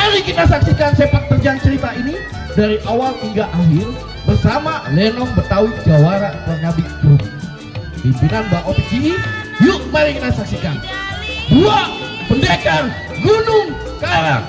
Mari kita saksikan sepak terjang cerita ini dari awal hingga akhir bersama Lenong Betawi Jawara Pernabik Group. Pimpinan Bang Opik Ji. Yuk mari kita saksikan. Dua pendekar Gunung Karang.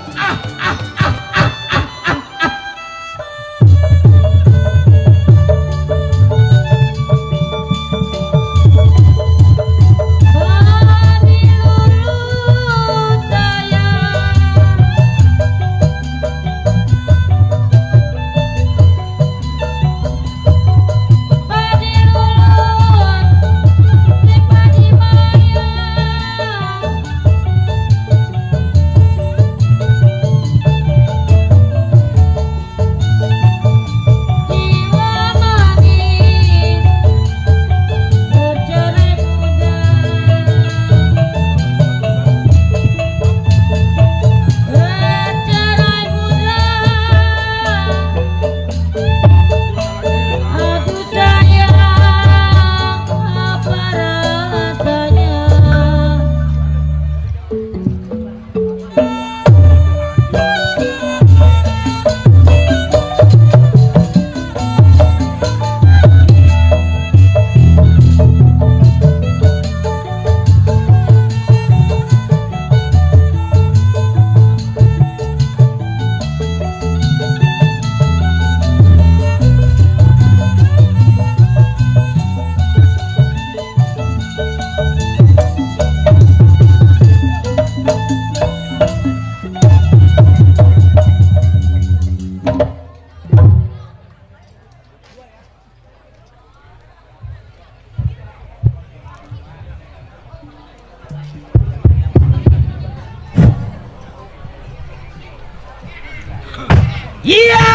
Iya.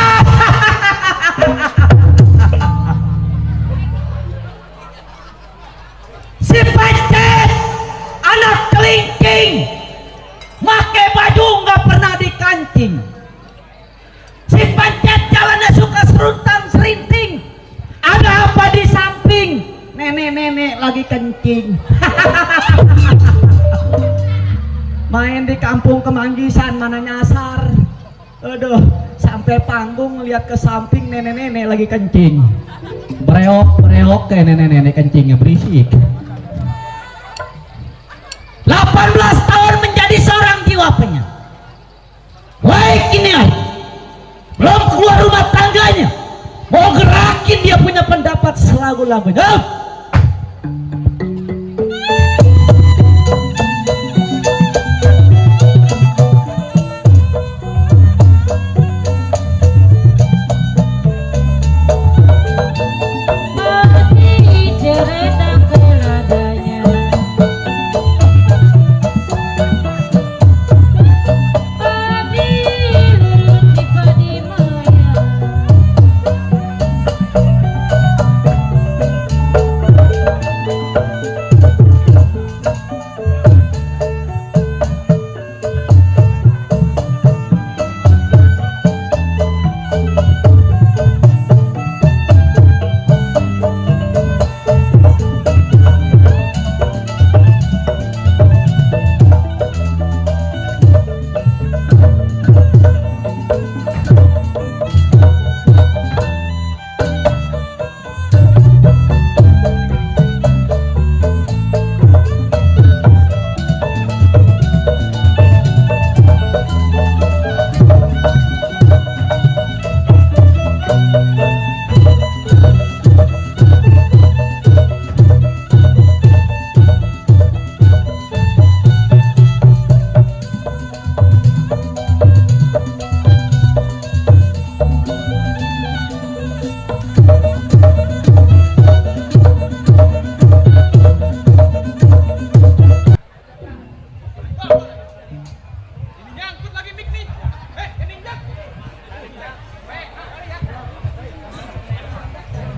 Si Pancet anak kelingking, make baju nggak pernah dikancing. Si Pancet jalannya suka serutan serinting. Ada apa di samping? Nenek-nenek lagi kencing. Main di kampung Kemanggisan mana nyasar. Aduh, sampai panggung lihat ke samping nenek-nenek lagi kencing. Bereok kayak nenek-nenek kencingnya berisik. 18 tahun menjadi seorang jiwa penyayang. Baik ini belum keluar rumah tangganya, mau gerakin dia punya pendapat selagu-lagunya.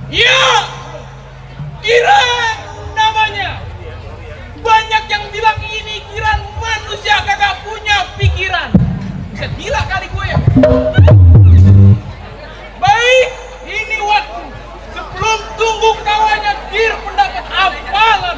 Ya, Kiran namanya. Banyak yang bilang ini Kiran manusia kagak punya pikiran. Bisa gila kali gue ya. Baik, ini waktu sebelum tunggu kawannya Kir pendapat apalan.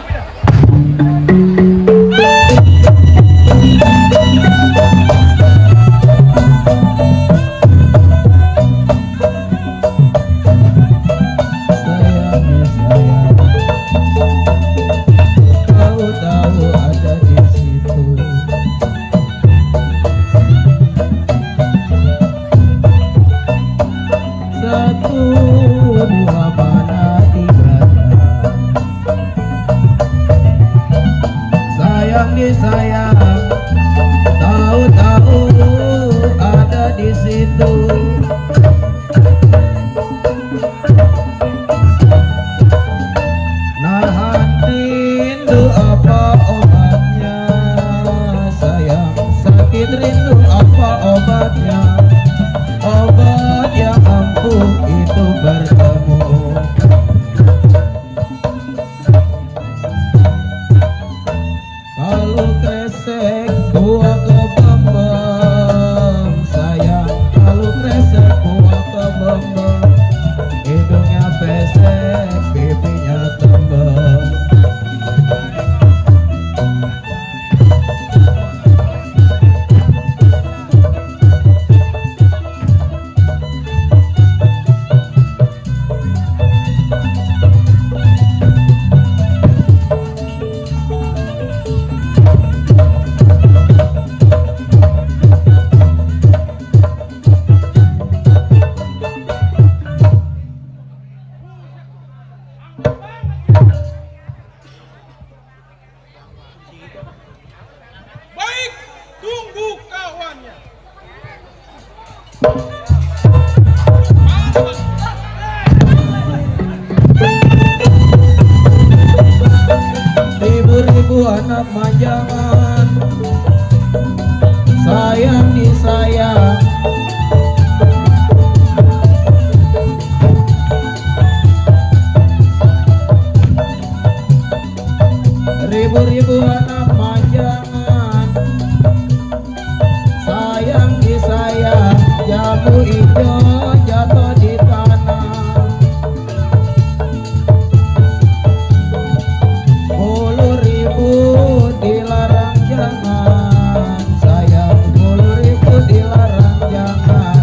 disayang, tahu-tahu ada di situ. Nahan rindu apa obatnya, sayang sakit rindu apa obatnya, obat yang ampuh itu bertemu. Kalau kresek buah kebambang, sayang kalau kresek buah kebambang, hidungnya pesek, pipinya tembang. Baik, tunggu kawannya. Ribu-ribu anak manjangan, sayang disayang. Ribu-ribu anak manjangan, sayang disayang. Jambu hijau jatuh di tanah, 10.000 dilarang jangan, sayang 10.000 dilarang jangan.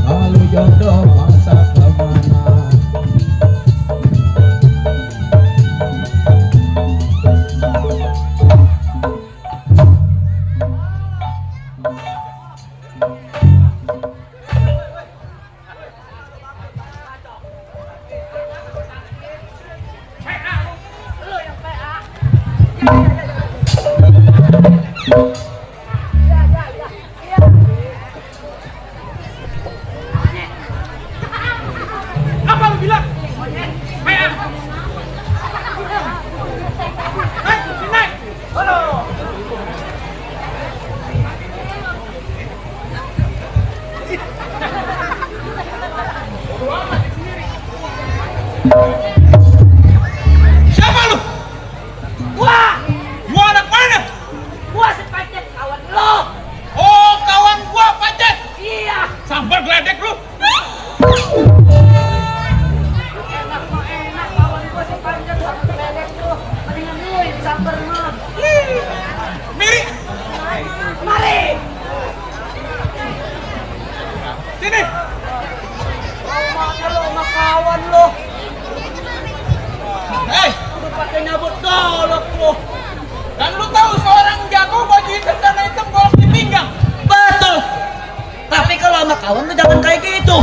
Lalu jodoh masa kemana? Apa lu bilang? Kayak naik. Halo. Siapa lu? Wah, Gua anak mana? gua sepacet kawan lo. Oh, kawan gua pacet. Iya. Sambar geledek lu. Enak mah enak kawan gua sepacet sama kelelek lo. Mendingan lu yang samper mah. Miri, Mari. sini. Mana lo sama kawan lo? Hei, Udah pakai nyabut golok lo. dan lu tahu seorang jago baju hitam dan hitam golok di pinggang. Betul. Tapi kalau sama kawan lu jangan kayak gitu.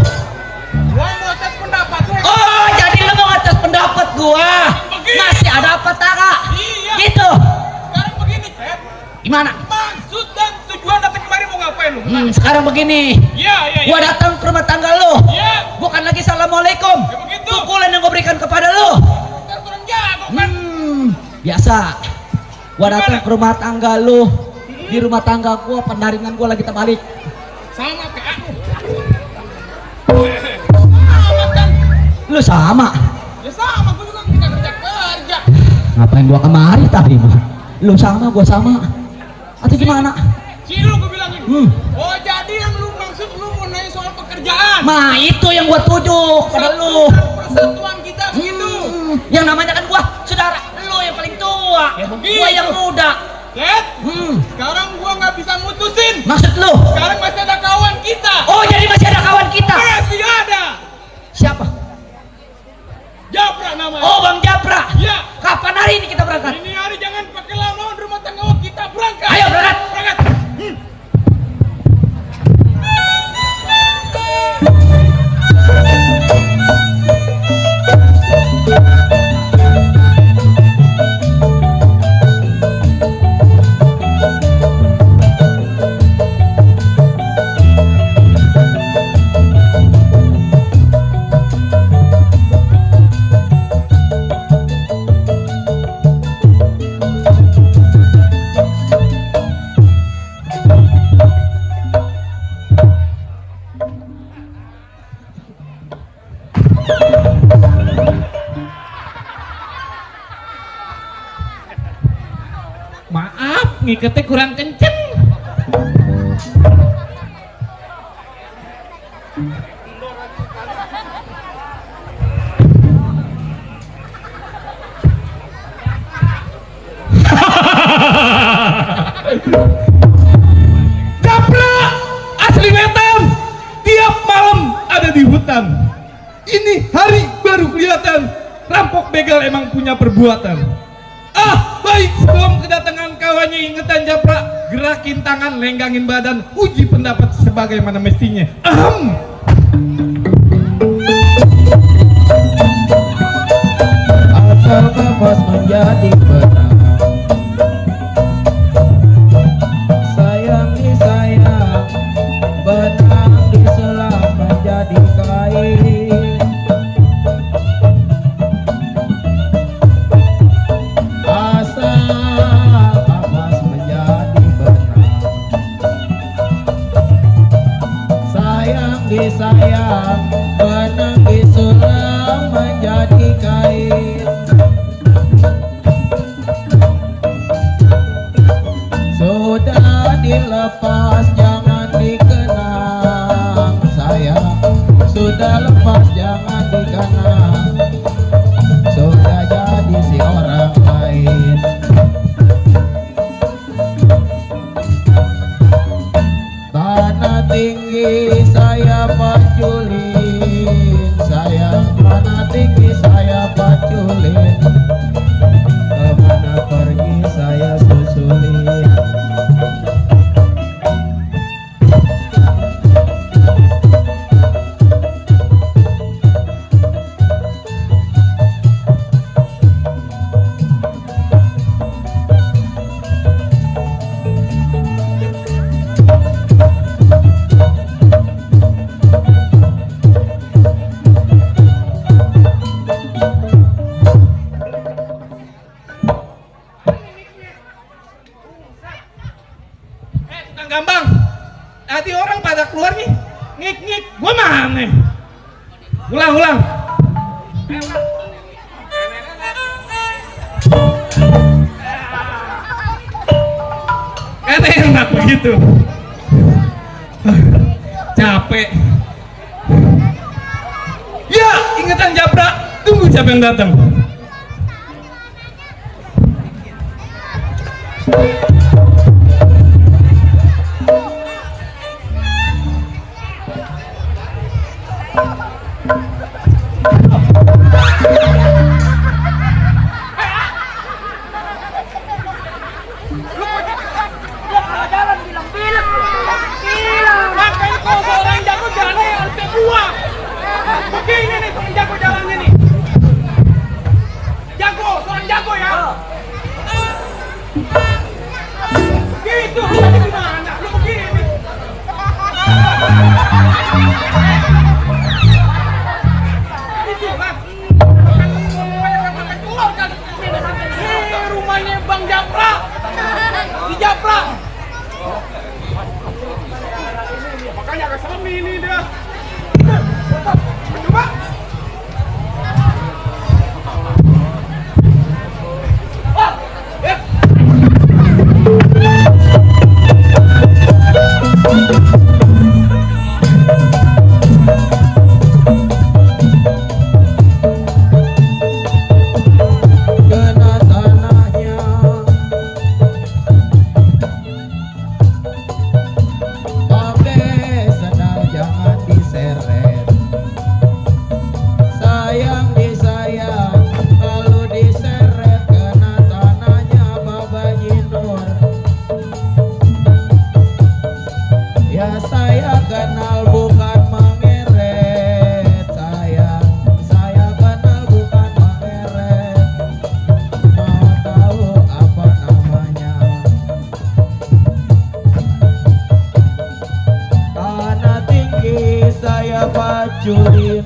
Gua mau atas pendapat lu. Oh, jadi lu mau ngatas pendapat gua? Begini. Masih ada apa tak? Iya. Gitu. Sekarang begini, Ted. Gimana? Maksud dan tujuan datang kemari mau ngapain lu? Sekarang begini. Iya, iya, iya. Gua datang ke rumah tangga lu. Iya. Bukan lagi assalamualaikum. Ya begitu. Pukulan yang gua berikan kepada lu. Kita orang jago kan. Biasa. Gua datang Gimana? ke rumah tangga lu. Di rumah tangga gua pendaringan gua lagi terbalik. Sama kayak aku. Sama kan? Lu sama. Ya sama, gua juga kita kerja. Ngapain gua kemari tadi mah? Lu sama, gua sama. Atau gimana? Sini lu gua bilangin. Oh, jadi yang lu maksud lu mau nanya soal pekerjaan. Nah, itu yang gua tuju pada lu. Persatuan kita begitu. Yang namanya kan gua saudara lu yang paling tua. Ya begitu. Gua yang muda. Ted, sekarang gua nggak bisa mutusin. Maksud lu? Sekarang masih ada kawan kita. Oh, jadi masih ada kawan kita. Masih ada. Siapa? Japra namanya. Oh, Bang Japra. Ya. Kapan hari ini kita berangkat? Ini hari jangan pakai lama rumah tangga kita berangkat. Ayo berangkat. Berangkat. ngiketnya kurang kenceng. Japra asli Medan, tiap malam ada di hutan. Ini hari baru kelihatan, rampok begal emang punya perbuatan. Ah, baik, sebelum kedatangan kawannya ingetan Japra, gerakin tangan, lenggangin badan, uji pendapat sebagaimana mestinya. Asal kapas menjadi benang, sayang disayang, benang diselam menjadi kain. Asal kapas menjadi benang, sayang disayang, benang diselam menjadi kain. Sudah dilepas jangan dikenang, sayang. Sudah lepas jangan dikenang, sudah jadi si orang lain. Tanah tinggi saya paculin, sayang. Tanah tinggi saya paculin, kemana pergi saya susulin. Tukang gambang, tadi orang pada keluar nih, ngik-ngik, gua mana? Ulang. Kan enak begitu. Capek. Ya, ingetan Japra, tunggu siapa yang datang. Dia kalau jalan bilang-bilang. Makanya kau seorang jago jalan yang harus buang. Begini nih seorang jago jalannya nih. Jago, seorang jago ya. Gitu, lu tadi gimana? Lu begini. Itu lah. Makan keluar kan. Ini rumahnya Bang Japra. Di Japra. Makanya agak serem ini dia. Coba. Wah, ya. Kena tanahnya, pakai sendal jangan diseret. Sayang disayang, kalau diseret kena tanahnya Baba Jinur. Ya saya kenal bukan mengeret, sayang. Saya kenal bukan mengeret. Mau tahu apa namanya? Tanah tinggi saya paculin.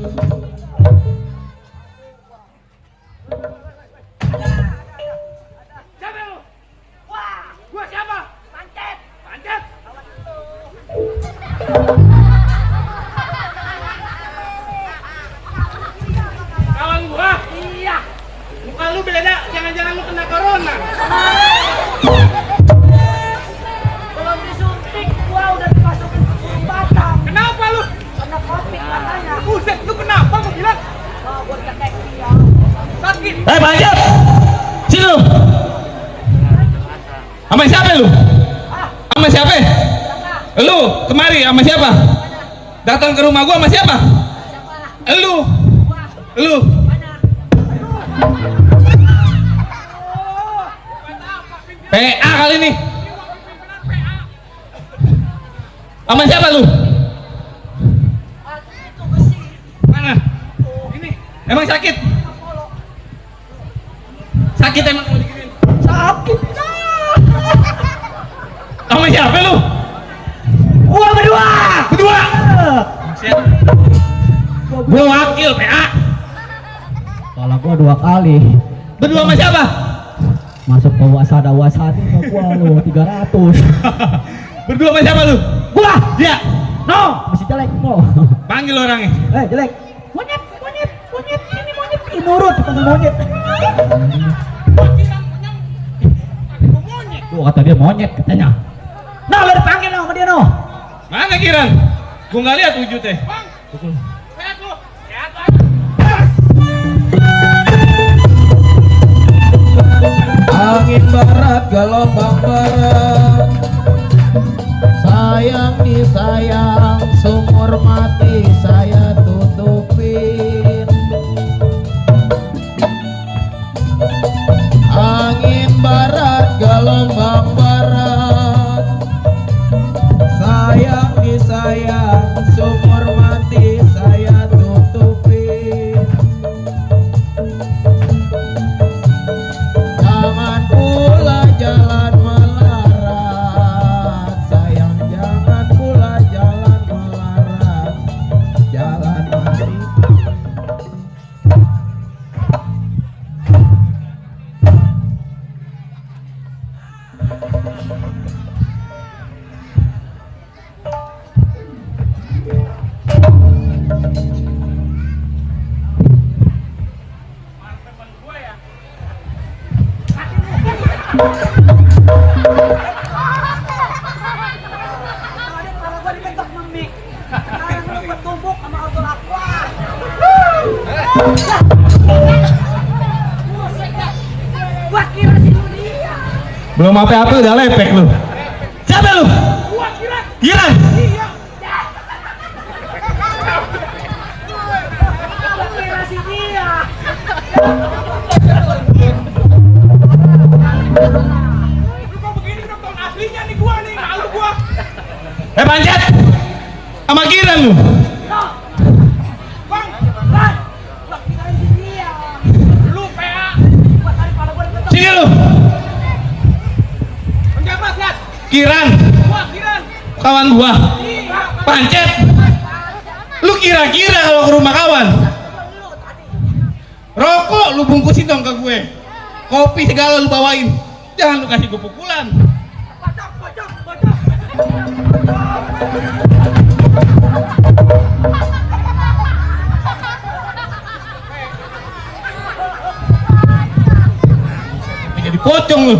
Siapa lu? Wah, gua siapa? Pancet. Pancet. Kawan gua? Iya. Muka lu beda, jangan-jangan lu kena corona. Buset, lu kenapa gua bilang? Gua cekek dia. Sakit. Panjat. Sini lu. Sama siapa lu? Sama siapa? Lu kemari sama siapa? Datang ke rumah gua sama siapa? Lu. PA kali ini. Sama siapa lu? Mana? Ini. Emang sakit? Sakit emang mau diginiin? Sakit. Sama siapa lu? Gua berdua. Berdua. Gua wakil PA. Kalau gua 2 kali Berdua sama siapa? masuk ke wasada sama gua lu 300. Berdua sama siapa lu? Gua. Dia. No, masih jelek no. Panggil orangnya. Jelek. Monyet. Ini monyet. Ih, nurut panggil monyet. Gua kata dia monyet katanya. No, lo dipanggil no sama dia no. Mana Kiran? Gua nggak lihat wujudnya. Angin barat gelombang barat, sayang disayang, sumur mati saya tutupin. Angin barat gelombang barat, sayang disayang, sumur mati saya tutupin. Jangan pula jalan melarat, sayang jangan pula jalan melarat, jalan mati. Kalau gua diketok memik. Sekarang lu bertumbuk sama auto aqua. Gua kira si dunia. Belum apa-apa udah lepek lu. Siapa lu? Kiran. Gua kira si dia. Panjat. Sama Kiran lu. Bang, gua kira si dia. Lu PA. Gua tadi kalau gua diketok. Sini lu. Penjabat lihat. Kiran. Kiran. Kawan gua. Pancet. Lu kira-kira kalau ke rumah kawan? Rokok lu bungkusin dong ke gue. Kopi segala lu bawain. Jangan lu kasih gue pukulan. Jadi pocong lu.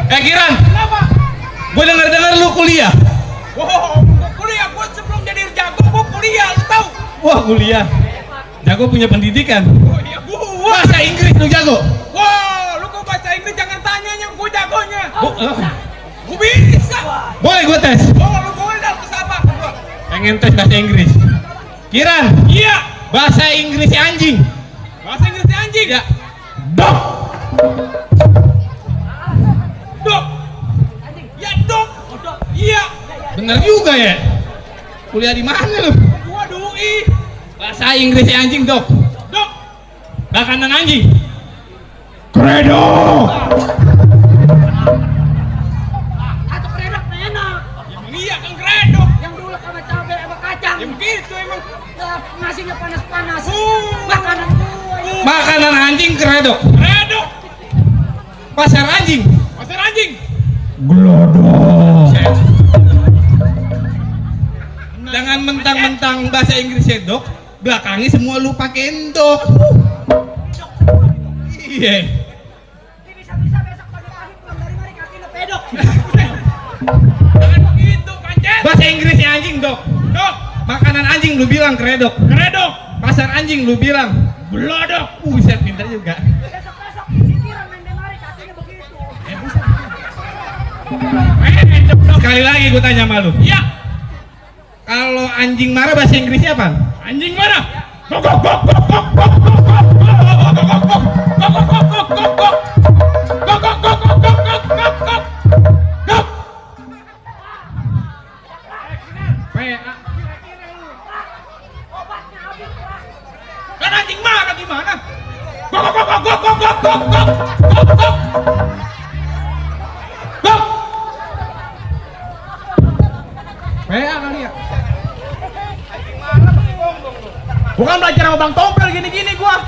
Kiran. Kenapa? Gue dengar lu kuliah. Wow, kuliah gua sebelum jadi jago gua kuliah, lu tahu? Wah, kuliah. Jago punya pendidikan. Oh iya gua. Bahasa Inggris lu jago. Wow, lu kok bahasa Inggris jangan tanya yang gua jagonya. Gua bisa. Boleh gue tes. Oh, lu boleh dah tes apa? Gua. Pengen tes bahasa Inggris. Kiran. Iya. Bahasa Inggris anjing. Bahasa Inggris anjing. Ya. Dog. Dok. Ya dok. Iya. Bener juga ya. Kuliah di mana lu? Gua di UI. Bahasa Inggris anjing, Dok. Dok. Makanan anjing. Kredo. Atau keredok enak. Iya kan kredo. Yang dulu sama cabe sama kacang. Ya begitu emang. Nasinya panas-panas. Makanan gua. Makanan anjing kredo. Kredo. Pasar anjing. Pasar anjing. Glodok. Jangan mentang-mentang bahasa Inggrisnya Dok, belakangnya semua lu pakein Dok. Iya. Bisa-bisa besok pagi-pagi pulang dari mari kaki lu pedok. Jangan begitu, Pancet. Bahasa Inggrisnya anjing Dok. Dok. Makanan anjing lu bilang keredok. Keredok. Pasar anjing lu bilang belodok. Buset, pintar juga. Besok-besok sitiran main demari kakinya begitu. Sekali lagi gue tanya sama lu. Iya. Kalau anjing marah bahasa Inggrisnya apa? Anjing marah. Gok gok gok gok gok gok gok gok gok gok gok gok gok. Obatnya habis lah. Kan anjing marah gimana? Gok gok gok gok gok gok gok gok gok gok. Gok. PA kali ya. Bukan belajar sama Bang Tompel gini-gini gua.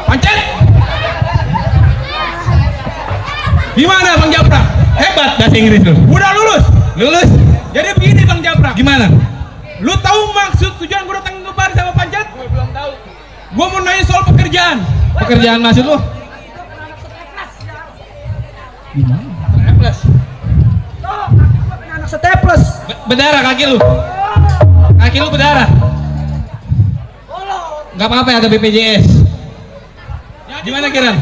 Pancet. Gimana Bang Japrak? Hebat bahasa Inggris lu. Udah lulus. Lulus. Jadi begini Bang Japrak. Gimana? Lu tahu maksud tujuan gua datang ke bar sama Pancet? Gua belum tahu. Gua mau nanya soal pekerjaan. Pekerjaan maksud lu? Gimana? Staples. Anak staples. Berdarah kaki lu. Kaki lu berdarah. Gak apa-apa ya, ada BPJS. Gimana Kiran?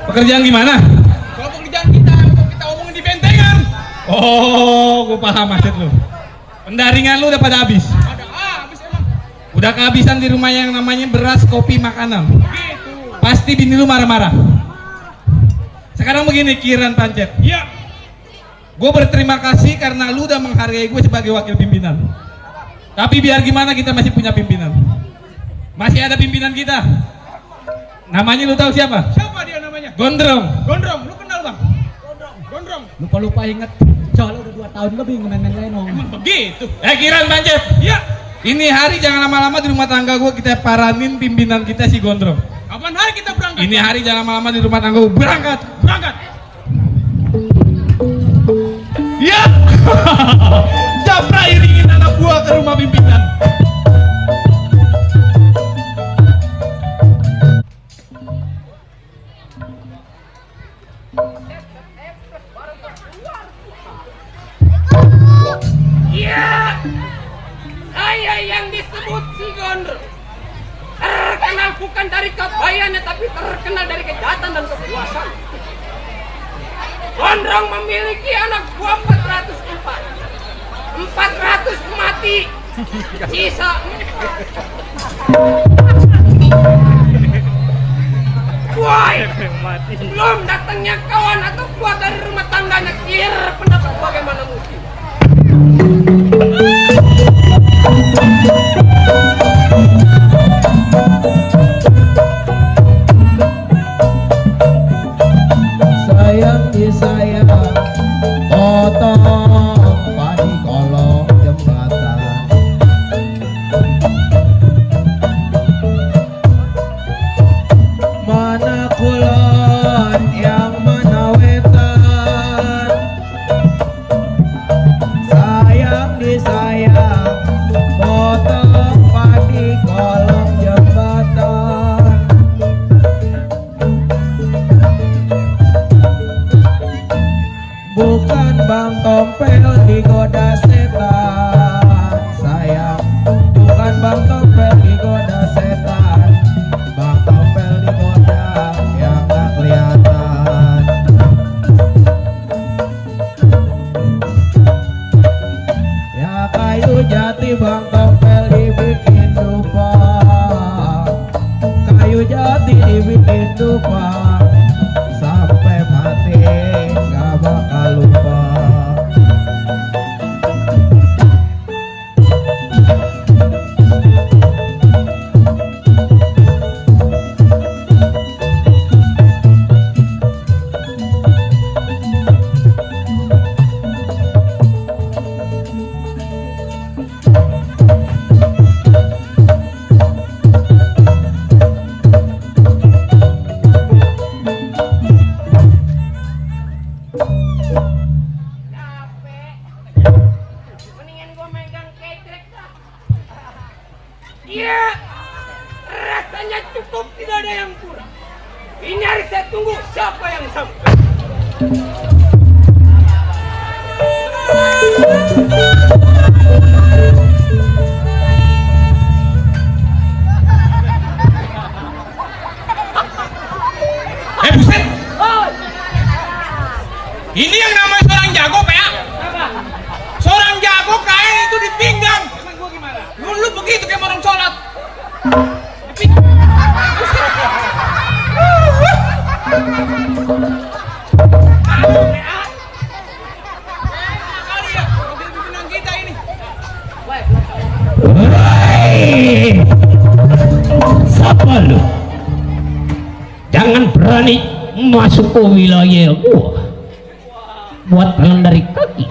Pekerjaan gimana? Kalau pekerjaan kita omongin di bentengan. Oh, gue paham maksud lu. Pendaringan lu udah pada habis. Habis emang. Udah kehabisan di rumah yang namanya beras, kopi, makanan. Gitu. Pasti bini lu marah-marah. Sekarang begini Kiran Pancet. Iya. Gue berterima kasih karena lu udah menghargai gue sebagai wakil pimpinan. Tapi biar gimana kita masih punya pimpinan. Masih ada pimpinan kita. Namanya lu tahu siapa? Siapa dia namanya? Gondrong. Gondrong, lu kenal Bang? Gondrong. Lupa-lupa inget. Soalnya udah 2 tahun lebih nge-main lenong. Emang begitu? Kiran Pancet. Iya. Ini hari jangan lama-lama di rumah tangga gue kita paranin pimpinan kita si Gondrong. Kapan hari kita berangkat? Ini hari jangan lama-lama di rumah tangga gue berangkat. Berangkat. Ya. Japra iringin anak buah ke rumah pimpinan. Iya, saya yang disebut si Gondrong. Terkenal bukan dari kebayannya, tapi terkenal dari kejahatan dan kekuasaan. Gondrong memiliki anak buah 404. 400 mati. Sisa 4. Woi, belum datangnya kawan atau kuat dari rumah tangganya, kira pendapat bagaimana mungkin? Sayang disayang, potong padi kolong jembatan. Mana kulon yang mana wetan. Sayang disayang, potong padi kolong jembatan. Bukan Bang Tompel digoda setan, sayang. Bukan Bang Tompel digoda setan, Bang Tompel digoda yang gak kelihatan. Ya kayu jati Bang Tompel dibikin dupa, kayu jati dibikin dupa, sampai mati gak bakal lupa. Mendingan gua megang ketrek dah. Iya, rasanya cukup, tidak ada yang kurang. Ini hari saya tunggu siapa yang sampai. Buset. Ini yang namanya seorang jago, Pak ya? Seorang jago kain itu di pinggang. Emang gua gimana? Lu begitu kayak orang sholat. Kali ya, mobil pimpinan kita ini. Siapa lu? Jangan berani masuk ke wilayah gua. Buat tangan dari kaki.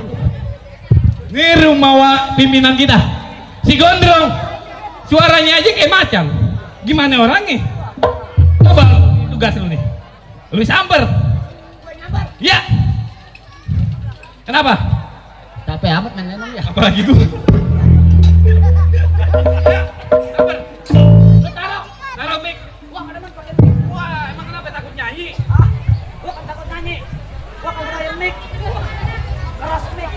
Ini rumah pimpinan kita, si Gondrong. Suaranya aja kayak macan. Gimana orangnya? Coba tugas lu nih. Lu samper. Ya. Kenapa? Capek amat main lenong ya. Apalagi gua. Samper. Lu taruh mic. Wah, ada man pakai mic. Wah, emang kenapa takut nyanyi? Gua kan takut nyanyi. Gua kan pakai mic. Keras mic.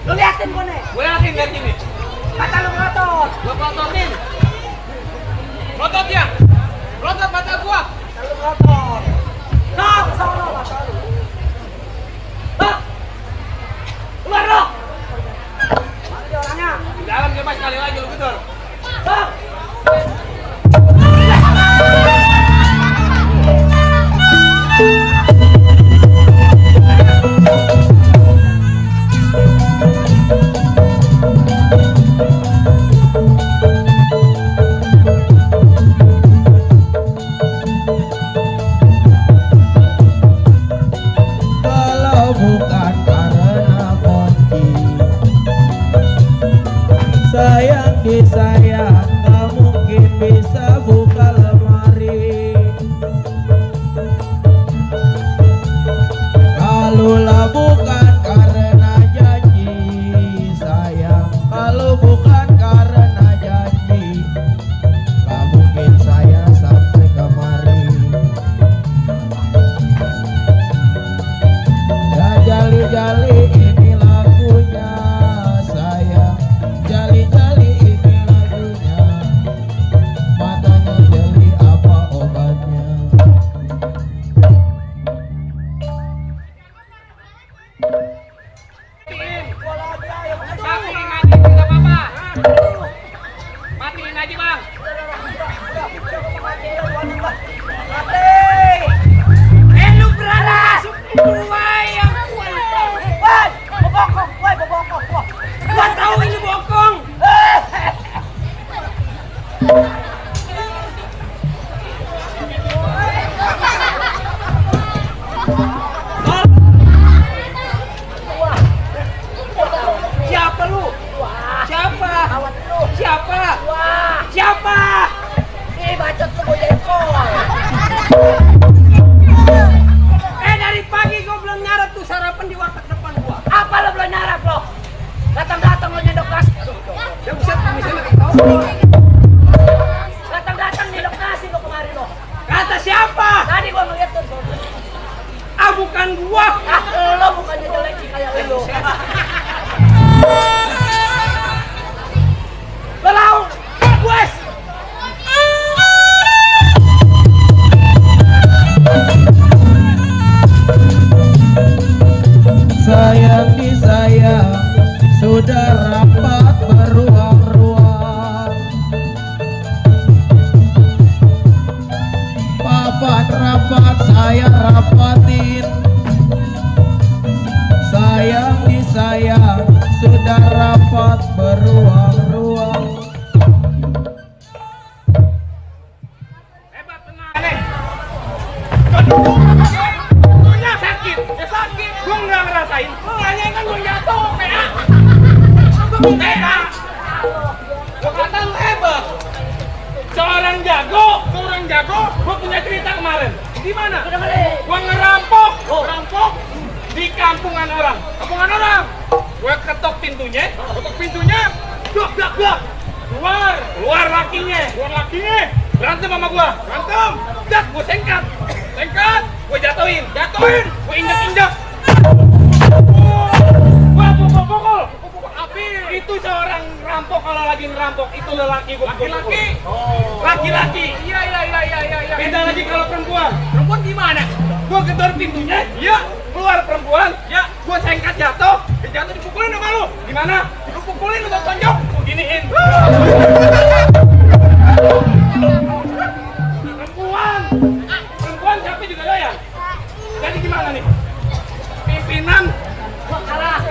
Lu liatin gua nih. Gue yakin lihat ini. Kata lu ngotot. Gua prototin. Protot ya. Protot mata gua. Kata lu ngotot. Nah, kesana mata lu. Hah? Keluar lo. Mati orangnya. Di dalam dia mas sekali lagi lu gedor. Hah? Kalau bukan karena kunci sayang disayang, gak mungkin bisa buka lemari. Kalaulah bukan karena janji sayang, kalau bukan karena janji, gak mungkin saya sampai kemari. Ya jali-jali ini lagunya sayang, jali-jali ini lagunya, matanya jeli apa obatnya. Matiin aja tidak apa-apa. Matiin aja bang. Lu berani masuk gua yang bokong, bokong. Gua tahu ini bokong. Siapa lu? Siapa? Siapa? Siapa? Bacot lu gua jengkol. Dari pagi gua belum nyarap tuh sarapan di warteg depan gua. Apa lo belum nyarap lo? Datang-datang lo nyedok nasi. Ya buset, misalnya kayak tau. Datang-datang nyedok nasi lo kemari lo. Kata siapa? Tadi gua ngeliat tuh. Ah bukan gua. Lo bukannya jelek sih kayak lo. Belau, wes. Sayang disayang, sudah rapat beruang-ruang. Papan rapat saya rapatin. Sayang disayang, sudah rapat beruang-ruang. Hebat tenang. Punya sakit, ya sakit. Gua nggak ngerasain. Makanya kan gua jatuh, PA. Gua PA. Gua kata lu hebat. Seorang jago. Gua punya cerita kemarin. Di mana? Gua ngerampok. Di kampungan orang. Gua ketok pintunya. Keluar lakinya. Berantem sama gua. Jak, gue sengkat, gue jatuhin, gue injak. Gue pukul. Api. Itu seorang rampok kalau lagi ngerampok itu lelaki gue. Laki-laki. Iya. Beda lagi kalau perempuan. Perempuan gimana? Gue gedor pintunya, iya. Keluar perempuan, ya. Gue sengkat jatuh dipukulin sama lu. Gimana? Lu pukulin, lu tonjok, gue giniin. Perempuan siapa juga doyan. Jadi gimana nih? Pimpinan kalah.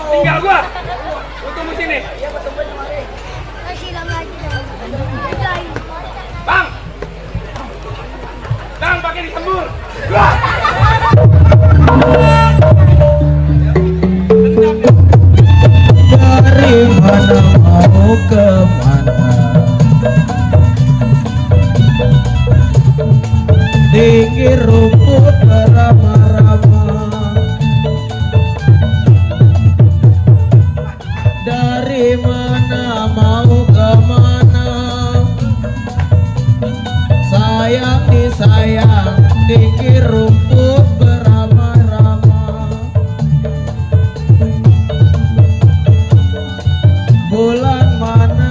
Tinggal gua. Lu tunggu sini. Bang pakai disembur. Dari mana mau kemana, tinggi rumput beramah-ramah. Dari mana mau kemana, sayang disayang, tinggi rumput beramah-ramah. Bulan mana,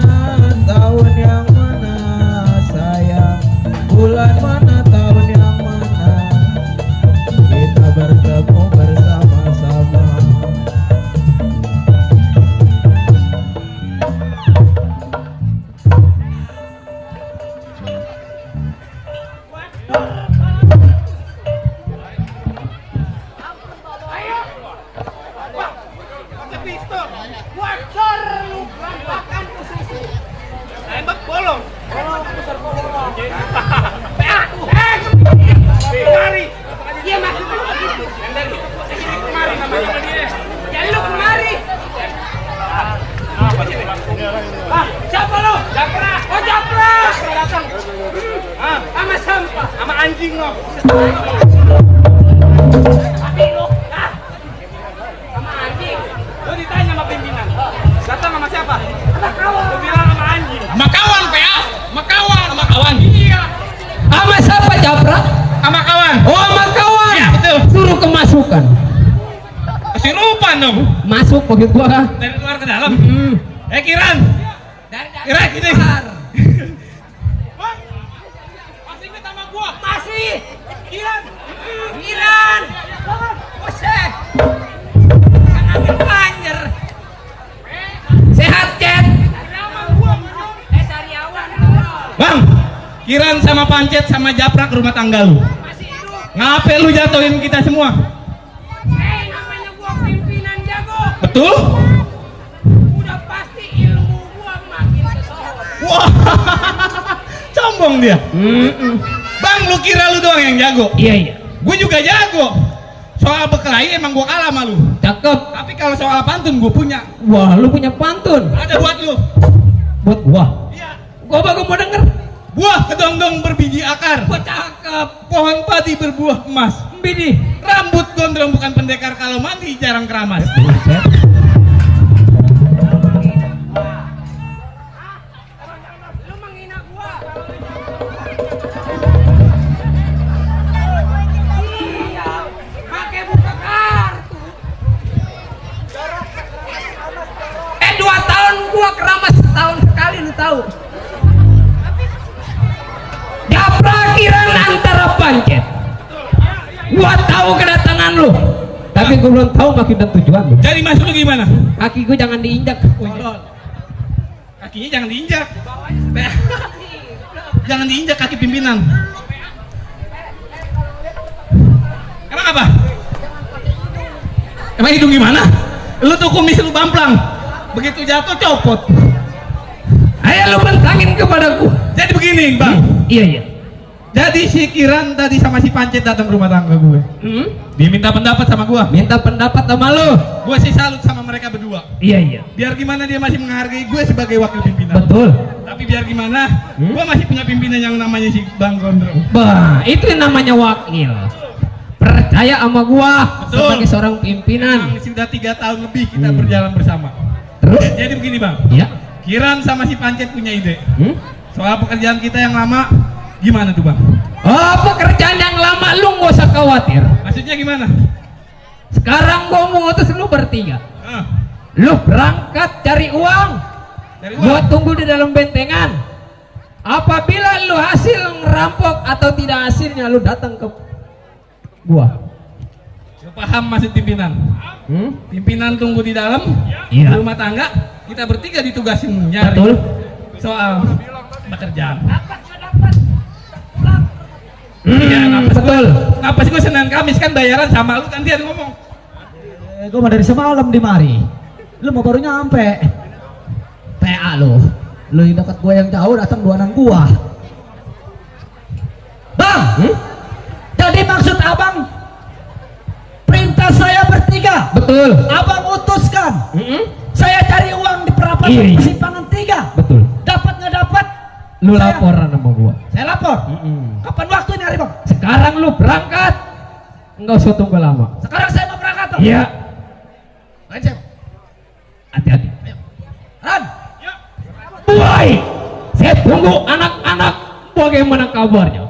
tahun yang mana, sayang? Bulan mana, tahun yang mana, kita bertemu bersama-sama. Ayo. Wah, pakai pistol. Wajar lu berantakan posisi. Tembak bolong. Kemari. Dia masih begitu. Yang dari itu kemari namanya dia. Ya lu kemari. Siapa lu? Japra. Oh Japra. Datang. Sama sampah, sama anjing lo. Tapi lu, sama anjing. Lu ditanya sama pimpinan. Datang sama siapa? Sama kawan. Lu bilang sama anjing. Sama kawan, PA. Sama kawan. Iya. Sama siapa Japra? Sama kawan. Oh sama kawan. Iya, betul. Suruh kemasukan. Kesirupan dong. Masuk begitu gua. Dari luar ke dalam. Kiran. Kiran gini. Masih inget sama gua? Masih. Kiran. Buset. Kan ambil banjer. Sehat Cet. Sariawan. Bang, Kiran sama Pancet sama Japra ke rumah tangga lu. Masih hidup. Ngapain lu jatuhin kita semua? Namanya gua pimpinan jago. Betul? Udah pasti ilmu gua makin kesohor. Wah, sombong dia. Bang, lu kira lu doang yang jago? Iya. Gue juga jago. Soal berkelahi emang gue kalah sama lu. Cakep. Tapi kalau soal pantun gue punya. Wah, lu punya pantun. Ada buat lu. Buat gua. Iya. Gua baru mau denger. Buah kedong-dong berbiji akar. Gua cakep. Pohon padi berbuah emas. Bidi. Rambut gondrong bukan pendekar, kalau mandi jarang keramas. Buset. Lu menghina gua. Iya. Pakai buka kartu. 2 tahun gua keramas setahun sekali lu tahu. Japra Kiran antara Pancet. Gua tahu kedatangan lu. Tapi gua belum tahu maksud dan tujuan lu. Jadi maksud lu gimana? Kaki gua jangan diinjak. Kakinya jangan diinjak. Jangan diinjak kaki pimpinan. Emang apa? Emang hidung gimana? Lu tuh kumis lu bamplang. Begitu jatuh copot. Ayo lu bentangin kepadaku. Jadi begini, Bang. Iya. Jadi si Kiran tadi sama si Pancet datang ke rumah tangga gue. Dia minta pendapat sama gue. Minta pendapat sama lu. Gue sih salut sama mereka berdua. Iya. Biar gimana dia masih menghargai gue sebagai wakil pimpinan. Betul. Tapi biar gimana, gue masih punya pimpinan yang namanya si Bang Gondrong. Bah, itu yang namanya wakil. Percaya sama gua. Betul. Sebagai seorang pimpinan. Memang sudah 3 tahun lebih kita berjalan bersama. Terus? Jadi begini, Bang. Iya. Kiran sama si Pancet punya ide. Soal pekerjaan kita yang lama, Gimana tuh bang? Oh, pekerjaan yang lama lu nggak usah khawatir. Maksudnya gimana? Sekarang gua mau ngutus lu bertiga. Ah, Lu berangkat cari uang. dari Gua uang. tunggu di dalam bentengan. Apabila lu hasil ngerampok atau tidak hasilnya, lu datang ke gua. Gua paham maksud pimpinan. Pimpinan tunggu di dalam Iya. rumah tangga. Kita bertiga ditugasin nyari Betul. soal pekerjaan. Iya, Betul. ngapa sih gua Senin Kamis kan bayaran sama lu gantian ngomong. Gue mah dari semalam di mari. Lu mau baru nyampe. PA lu. Lu yang dekat gua yang jauh datang dua anak gua. Bang. Jadi maksud abang perintah saya bertiga. Betul. Abang utuskan. Saya cari uang di perapatan Iya. persimpangan 3. Betul. Dapat nggak dapat? Lu Saya- laporan sama gua. Saya lapor. Kapan waktu ini hari bang? Sekarang lu berangkat. Enggak usah tunggu lama. Sekarang saya mau berangkat. Bang. Iya. Lanjut. Hati-hati. Ran. Baik. Saya tunggu anak-anak bagaimana kabarnya.